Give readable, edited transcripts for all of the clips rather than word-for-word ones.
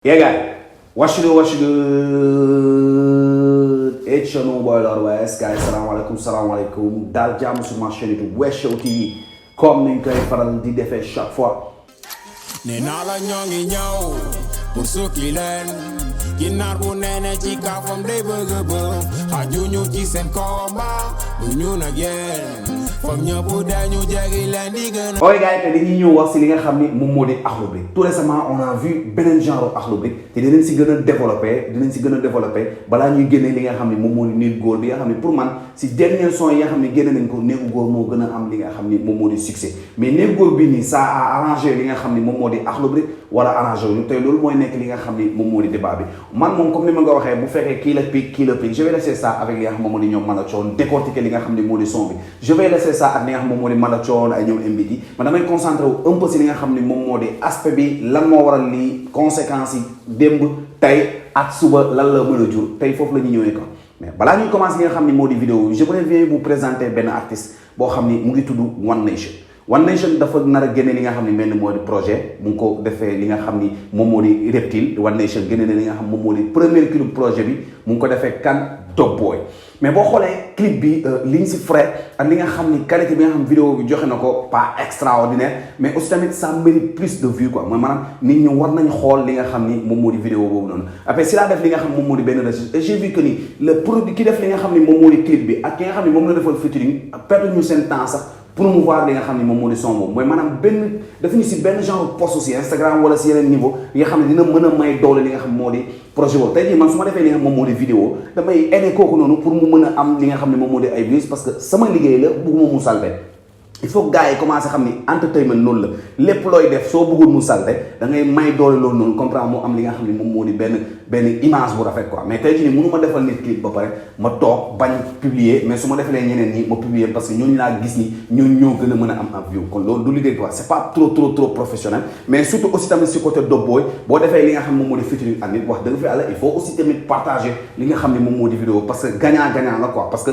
Yeah, guy. What you do? What you do? It's your new boy Lord West, guys. Salam alaikum. Dal jàmm sur ma chaîne YouTube West Show TV comme niñ koy faral di defee chaque fois. nee naa la ñoo ngi ñëw pour sukki leen ginaar bu neene ci kaafam day bëgg a bëgg xajuñu ci seen combat bu ñu nag yéen foog ñëpp dañu jegi leen di gën a. ok gars yi te dañuy ñëw wax si li nga xam ni moom moo di Akhlou Brick tout récemment on a vu beneen genre Akhlou Brick te dinañ si gën a développé balaa ñuy génne li nga xam ni moom moo di néegu góor bi nga xam ni pour man si dernier son yi nga xam ni génne nañ ko néegu góor moo gën a am li nga xam ni moom moo di succès mais néegu góor bii nii ça a arrangé li nga xam ni moom moo di Akhlou Brick wala arrangé wu ñu tey loolu mooy nekk li nga xam ni moom moo di débat bi man moom comme ni ma nga waxee bu fekkee kii la pique je vais laisser ça avec li nga xam moom moo di ñoom Malathion décortiquer li nga xam ni moo di son bi je vais laisser ça ak li nga xam moom moo di Malathion ay ñoom MBD man damay concentré wu un peu si li nga xam ni moom moo di aspect bi lan moo waral lii conséquences yi démb tey ak suba lan la mën a jur tey foofu la ñu ñëwee ko mais balaa ñuy commencé li nga xam ni moo di vidéo bi je voudrais vous présenter benn artiste boo xam ni mu ngi tudd One Nation One Nation dafa nar a génne li nga xam ni mel ni moo di projet mu ngi ko defee li nga xam ni moom moo di Reptile One Nation génne na li nga xam moom moo di premier clip projet bi mu ngi ko defee kan Top Boy mais boo xoolee clip bi liñ si frais ak li nga xam ni qualité bi nga xam vidéo bi joxe na ko pas extraordinaire mais aussi tamit ça mérite plus de vues quoi mooy maanaam nit ñi war nañ xool li nga xam ni moom moo di vidéo boobu noonu après si laa def li nga xam moom moo di benn recherche et j'ai vu que ni le produit ki def li nga xam ni moom moo di clip bi ak ki nga xam ni moom la defal featuring perte ñu seen temps sax promouvoir li nga xam ni moom moo di son boobu mooy maanaam benn dafa ñu si benn genre post si Instagram wala si yeneen niveau yi nga xam ne dina mën a may doole li nga xam moo di projet boobu tey jii man su ma defee li nga xam moom moo di vidéo damay aider kooku noonu pour mu mën a am li nga xam ne moom moo di ay views parce que sama liggéey la bugguma mu salte il faut que gars yi commencé xam ni entertainment noonu la lépp looy def soo bëggul mu salte da ngay may doole loolu noonu comprendre moo am li nga xam ni moom moo di benn image bu rafet quoi mais tey jii nii mënu ma defal nit clip ba pare ma toog bañ publier mais su ma defalee ñeneen ñi ma publier parce que ñooñu laa gis ni ñooñu ñoo gën a mën a am view kon loolu du liggéey quoi c'est pas trop professionnel mais surtout aussi tamit si côté Top Boy boo defee li nga xam moom moo di featuring ak nit wax dëgg fi yàlla il faut aussi tamit partager li nga xam ni moom moo di vidéo parce que gagnant la quoi parce que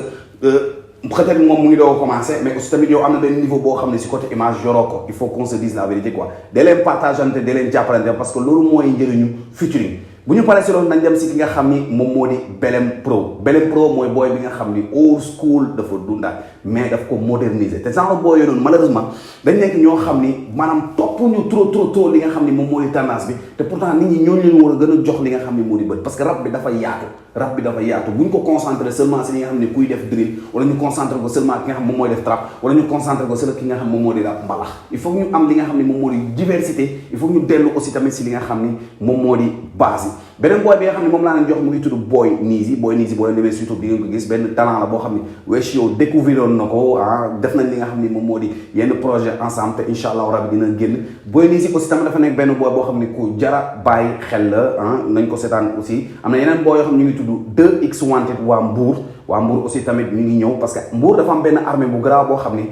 peut-être moom mu ngi doog a commencé mais aussi tamit yow am na benn niveau boo xam ne si côté image yoroo ko il faut qu'on se dise la vérité quoi da leen partageante da leen jàppalante parce que loolu mooy njëriñu featuring bu ñu paree si loolu nañ dem si ki nga xam ni moom moo di Belem Pro mooy booy bi nga xam ni old school dafa dundaat mais daf ko moderniser te genre booy yooyu noonu malheureusement dañ nekk ñoo xam ni maanaam topp ñu trop li nga xam ni moom moo di tendance bi te pourtant nit ñi ñooñu leen war a gën a jox li nga xam ni moo di bët parce que rap bi dafa yaatu bu ñu ko concentré seulement si li nga xam ne kuy def drill wala ñu concentré ko seulement ki nga xam moom mooy def trap wala ñu concentré ko seulement ki nga xam moom moo di rap mbalax il faut ñu am li nga xam ne moom moo di diversité il faut ñu dellu aussi tamit si li nga xam ni moom moo di base yi beneen booy bi nga xam ne moom laa leen jox mu ngi tudd Boy Nizi boo leen demee surtout di ngeen ko gis benn talent la boo xam ne Wesh Yow découvrir na ko def nañ li nga xam ni moom moo di yenn projet ensemble te incha allah rabi dina génn Boy Nizi aussi tamit dafa nekk benn booy boo xam ne ku jara bàyyi xel la nañ ko seetaan aussi am na yeneen booy yoo xam ne ñu ngi tudd 2X Wanted waa Mbour aussi tamit ñu ngi ñëw parce que Mbour dafa am benn armée bu garaaw boo xam ni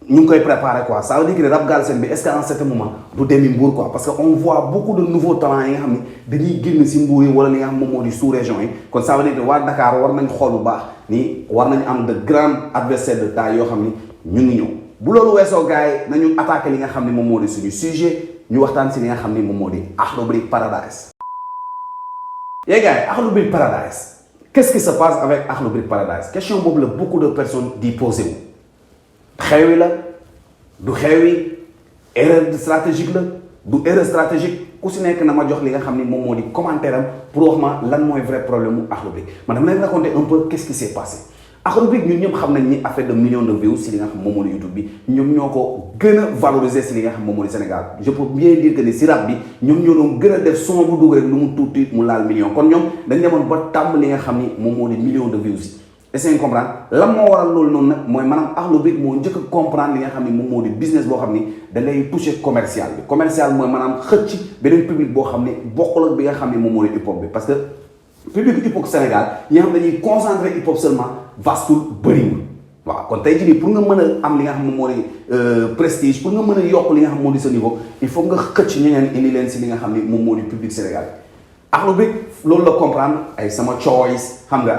ñu ngi koy préparer quoi ça veut dire que rap Galsen bi est-ce que en certain moment du demi Mbour quoi parce que on voit beaucoup de nouveaux talents yi nga xam ni dañuy génn si Mbour yi wala li nga xam moom moo di sous-région yi kon ça veut dire que waa Dakar war nañ xool bu baax ni war nañ am de grands adversaires de taille yoo xam ni ñu ngi ñëw bu loolu weesoo gars yi nañu attaquer li nga xam ni moom moo di suñu sujet ñu waxtaan si li nga xam ni moom moo di Akhlou Brick Paradise. yee gars yi Akhlou Brick Paradise qu'est-ce qui se passe avec Akhlou Brick Paradise question boobu la beaucoup de personnes di posé wu. xewi la du xewi erreur stratégique la du erreur stratégique ku si nekk na ma jox li nga xam ni moom moo di commentaire am pour wax ma lan mooy vrai problème mu Akhlou Brick man dama leen raconter un peu qu'est-ce qui s'est passé Akhlou Brick ñun ñëpp xam nañ ni affaire de millions de views si li nga xam moom moo di YouTube bi ñoom ñoo ko gën a valoriser si li nga xam moom moo di Sénégal je peux bien dire que ni si rap bi ñoom ñoo doon gën a def son bu dugg rek lu mu tuuti mu laal million kon ñoom dañ demoon ba tàmm li nga xam ni moom moo di millions de views yi essayer comprendre lan moo waral loolu noonu nag mooy maanaam Akhlou Brick moo njëkk a comprendre li nga xam ni moom moo di business boo xam ni da ngay toucher commercial bi commercial mooy maanaam xëcc beneen public boo xam ni bokkul ak bi nga xam ni moom moo di hip hop bi parce que public hip hop Sénégal yi nga xam dañuy concentré hip hop seulement vastul bëriwul waaw kon tey jii nii pour nga mën a am li nga xam moom moo di prestige pour nga mën a yokk li nga xam moo di sa niveau il faut nga xëcc ñeneen indi leen si li nga xam ni moom moo di public Sénégal Akhlou Brick loolu la comprendre ay sama choice xam nga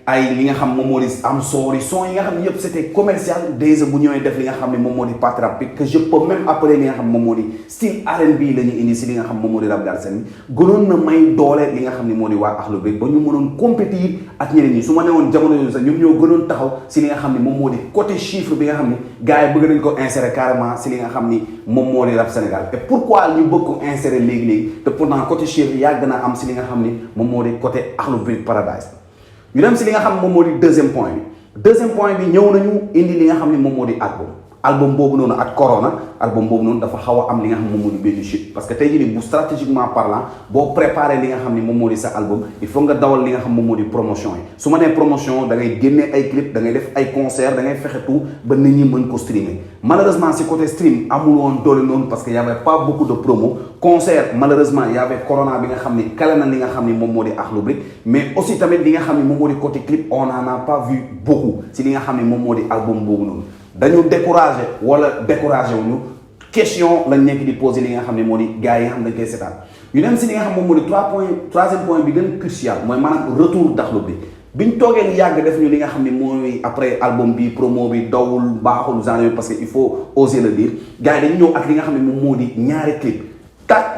ay li nga xam moom moo di am sorry son yi nga xam ne yëpp c'était commercial déjà bu ñëwee def li nga xam ne moom moo di partie rap que je peux même appeler li nga xam moom moo di style R&B la ñu indi si li nga xam moom moo di rap Galsen bi gënoon na may doole li nga xam ne moo di waa Akhlou Brick ba ñu mënoon compétir ak ñeneen ñi su ma newoon jamono yooyu sax ñoom ñoo gënoon taxaw si li nga xam ne moom moo di côté chiffre bi nga xam ne gars yi bëgg nañ ko insérer carrément si li nga xam ni moom moo di rap Sénégal et pourquoi ñu bëgg ko insérer léegi-léegi te pourtant côté chiffre yàgg na am si li nga xam ni moom moo di côté Akhlou Brick Paradise ñu dem si li nga xam moom moo di deuxième point bi ñëw nañu indi li nga xam ne moom moo di album boobu noonu ak Corona album boobu noonu dafa xaw a am li nga xam moom moo di benn chute parce que tey jii nii bu stratégiquement parlant boo préparé li nga xam ne moom moo di sa album il faut nga dawal li nga xam moom moo di promotion yi su ma nee promotion da ngay génnee ay clip da ngay def ay concert da ngay fexe tout ba nit ñi mën ko streamer malheureusement si côté stream amul woon doole noonu parce que y avait pas beaucoup de promo concert malheureusement y avait Corona bi nga xam ni kale na li nga xam ni moom moo di Akhlou Brick mais aussi tamit li nga xam ni moom moo di côté clip on en a pas vu beaucoup si li nga xam ni moom moo di album boobu noonu dañu découragé wala découragé wuñu question lañ nekk di poser li nga xam ne moo di gars yi nga xam ne dañ koy seetaan ñu dem si li nga xam moom moo di troisième point bi gën crucial mooy maanaam retour d'Akhlou Brick biñ toogee lu yàgg def ñu li nga xam ne mooy après album bi promo bi dawul baaxul genre parce que il faut oser le dire gars yi dañu ñëw ak li nga xam ne moom moo di ñaari clip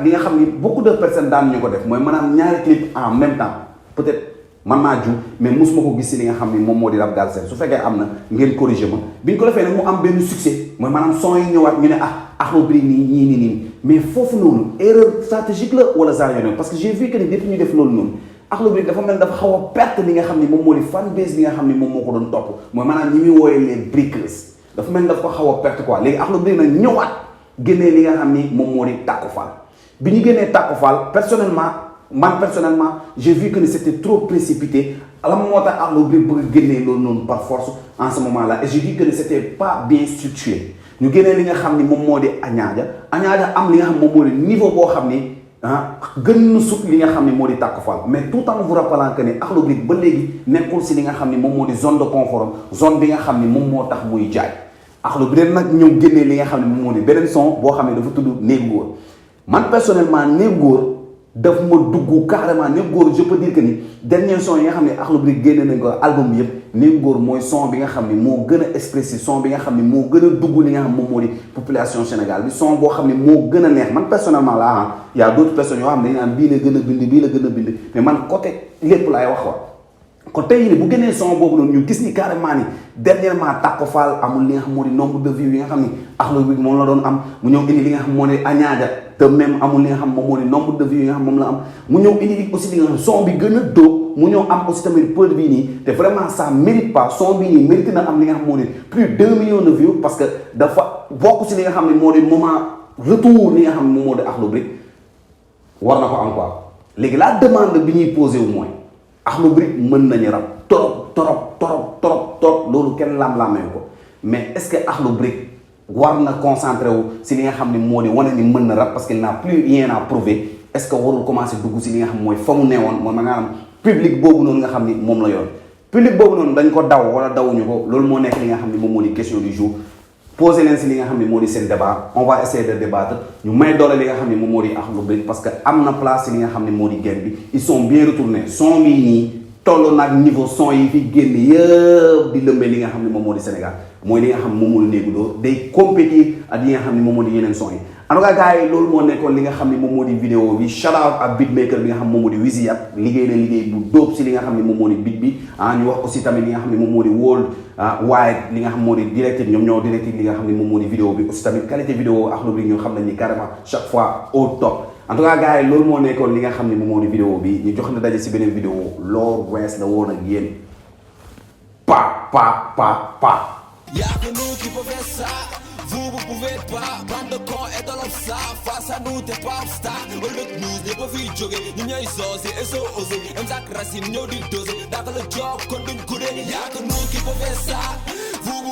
li nga xam ni beaucoup de personnes daan ñu ko def mooy maanaam ñaari clip en même temps peut-être man maa ju mais mosuma ko gis si li nga xam ni moom moo di rap Galsen su fekkee am na ngeen corrigé ma bi ñu ko defee nag mu am benn succès mooy maanaam son yi ñëwaat ñu ne Akhlou Brick nii mais foofu noonu erreur stratégique la wala genre yooyu parce que j'ai vu que ni depuis ñu def loolu noonu Akhlou Brick dafa mel dafa xaw a perte li nga xam ni moom moo di fan base bi nga xam ni moom moo ko doon topp mooy maanaam ñi muy wooyee les brickers dafa mel dafa ko xaw a perte quoi léegi Akhlou Brick nag ñëwaat génnee li nga xam ni moom moo di Taku Fall bi ñu génnee Taku Fall personnellement j'ai vu que c'était trop précipité la moo tax Akhlou Brick bëgg génnee loolu noonu par force en ce moment là et j'ai dit que c'était pas bien structuré ñu génnee li nga xam ni moom moo di Añaaja am li nga xam moom moo di niveau boo xam ni gën na sut li nga xam ni moo di Taku Fall mais tout en vous rappelant que ne Akhlou Brick ba léegi nekkul si li nga xam ni moom moo di zone de confort zone bi nga xam ni moom moo tax muy jaay Akhlou Brick nag ñëw génnee li nga xam ne moom moo di beneen son boo xam ne dafa tudd Néegu Góor man personnellement Néegu Góor daf ma dugg carrément Néegu Góor je peux dire que ni dernier son yi nga xam ne Akhlou Brick génne nañ ko album bi yëpp Néegu Góor mooy son bi nga xam ne moo gën a expressif son bi nga xam ne moo gën a dugg li nga xam moom moo di population Sénégal bi son boo xam ne moo gën a neex man personnellement là y a d'autres personnes yoo xam ne dañu naan bii la gën a bind mais man côté lépp laay wax wa kon tey jii bu génnee son boobu noonu ñu gis ni carrément ni dernièrement Taku Fall amul li nga xam moo di nombre de vues yi nga xam ni Akhlou Brick moom la doon am mu ñëw indi li nga xam moo di Añaaja te même amul li nga xam moom moo di nombre de vues yi nga xam moom la am mu ñëw indi aussi li nga xam son bi gën a dóob mu ñëw am aussi tamit peu bii nii te vraiment ça mérite pas son bii nii mérite na am li nga xam moo di plus de 2 millions de vues parce que dafa bokk si li nga xam ne moo di moment retour li nga xam ne moom moo di Akhlou Brick war na ko am quoi léegi la demande bi ñuy posé wu mooy Akhlou Brick mën nañu rap trop loolu kenn lam-laamee ko mais est-ce que Akhlou Brick war na concentré wu si li nga xam ne moo di wane ni mën na rap parce qu'il n'a plus rien à prouver est-ce que warul commencer dugg si li nga xam mooy fa mu newoon mooy maanaam public boobu noonu nga xam ni moom la yoon public boobu noonu dañ ko daw wala dawuñu ko loolu moo nekk li nga xam ne moom moo di question du jour posé leen si li nga xam ne moo di seen débat on va essayer de débattre ñu may doole li nga xam ne moom moo di Akhlou Brick parce que am na place si li nga xam ne moo di guerre bi ils sont bien retournés son bi nii toll naag niveau son yi fi génn yëpp di lëmbee li nga xam ne moom moo di Sénégal mooy li nga xam ne moom moo di Néegu Dóor day compétir ak yi nga xam ne moom moo di yeneen son yi en tout cas gars yi loolu moo nekkoon li nga xam ne moom moo di vidéo bi shout out ak beatmaker bi nga xam ne moom moo di Wizy Yap liggéey na liggéey bu dóob si li nga xam ne moom moo di beat bi ñu wax aussi tamit li nga xam ne moom moo di World Wide li nga xam moo di directed ñoom ñoo directed li nga xam ne moom moo di vidéo bi aussi tamit qualité vidéo Akhlou Brick ñoo xam nañ ni carrément chaque fois au top en tout cas gars yi loolu moo nekkoon li nga xam ne moom moo di vidéo bi ñu jox na daje si beneen vidéo Lord West la woon ak yéen pa. Y'a que nous qui pouvons faire ça, vous pouvez pas. Bande de cons et de l'obsa, face à nous t'es pas star. Au lieu de nous, n'est pas vu jogger, nous n'y a osé, et so osé. M'zak racine, nous dit dosé, d'accord le job, qu'on d'une coulée. Y'a que nous qui pouvons faire ça, vous